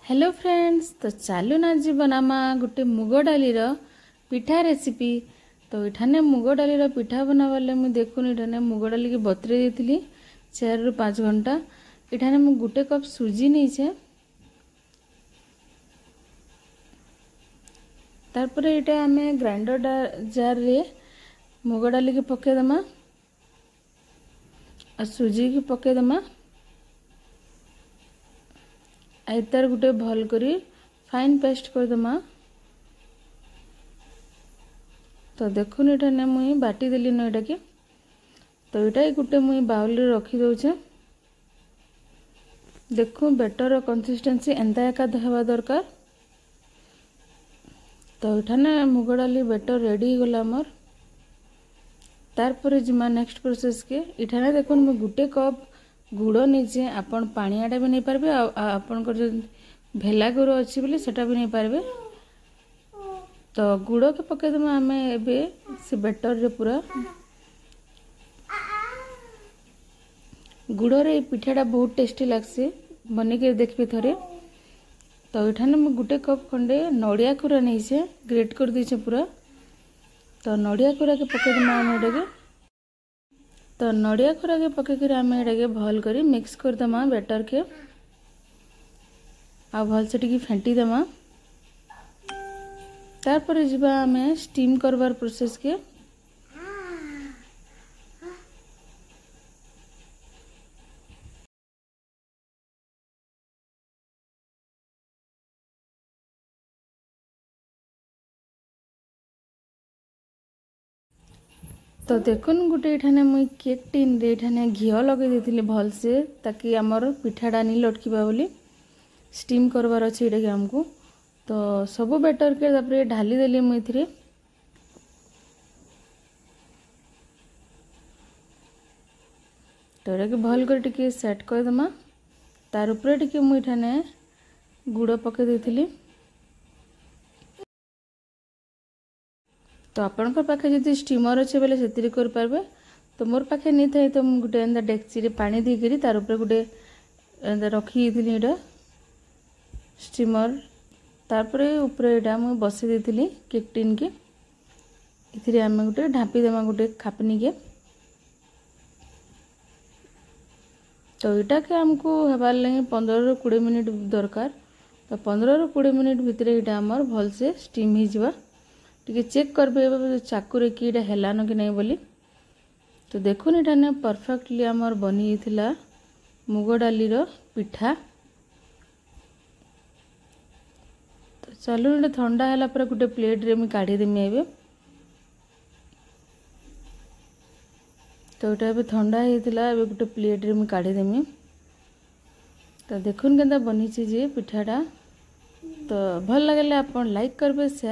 Hello friends, तो चलू ना जी बनामा गोटे मुग डाली पिठा रेसिपी। तो इठाने मुग डाली पिठा बनावाले मुझे देखुन इठाने मुग डाली की बतरे देती 4 ରୁ 5 घंटा। इठाने मु गोटे कप सुजी नहीं तारपर इटा आमे ग्राइंडर जार रे मुग डाली की पकेदमा और सुजी की पकेदमा आइतार गोटे भल करी फाइन पेस्ट करदमा। तो देखुन इठाने मुई बाटी देली न इटा के। तो इटा गोटे मुई बाउल रे रखी दउछे। देखु बेटर कंसिस्टेंसी एंता एका हेबा दरकार। तो इठाने मुग डाली बेटर रेडी हो गला मोर। तारपर जिमा नेक्स्ट प्रोसेस के इठाने देखुन मु गोटे कप गुड़ नीचे आपण पानियाटा भी नहीं पारबे आपण को जो भेला गुड़ अच्छी बोले सेटा भी नहीं पारबे। तो गुड़ के पकेदम आमे एबे से बेटर रे पूरा गुड़ रे पिठाटा बहुत टेस्टी लागसे बनी के देखबे थरे। तो इठाने मैं गोटे कप खंडे नड़िया खुरा नहीं से ग्रेट कर दीछे पूरा। तो नड़िया खुरा के पकेदम आमे एटाके। तो नड़िया खुरा के पकेकर आम एटाके भल करी मिक्स करदमा बेटर के आ भल से टिकी फेंटी दमा। तारपर जिबा आमे स्टीम करवार प्रोसेस के। तो देखुन गोटे इठाने मुई केक टिन रे इठाने घिओ लगे देथिले भल से ताकि हमर पिठाडा नी लटकीबा बोली स्टीम करवार अछि इडा के हमको। तो सब बेटर के तापर ढाली देली मुई इथरे। तो इडा के भल कर टिके सेट कर दमा। तार ऊपर टिके मुई इठाने गुड़ पके देथिली। तो आपण पाखे जदि स्टीमर अच्छे बोले से कर पारबे। तो मोर पाखे नहीं थाए तो गोटे एंदा डेक्ची रे पानी देकरी तार ऊपर गोटे एंदा रखी दिली इडा स्टीमर। तारपर ऊपर इडा मु बसे देथिली केक टिन के। इथिरे आमे गोटे ढापी देमा गोटे खापनी के। तो इटा के हमको हेबार लगे 15 ରୁ 20 मिनिट दरकार। तो 15 ରୁ 20 मिनिट भितर इटा हमर भल से स्टीम ही जिवा। टिके चेक करबे चाकू रे कि इटा हेलानो कि नहीं बोली। तो देखुन इटा ने परफेक्टली हमर बनी थिला मुग डाली रो पिठा। तो चलो इटा ठंडा हैला पर गोटे प्लेट रे मी काढी देमी एबे। तो इटा एबे ठंडा हेतिला एबे गोटे प्लेट रे मी काढी देमी। तो देखुन केनता बनी छी जे पिठाटा। तो भल लागले आपण लाइक करबे शेयर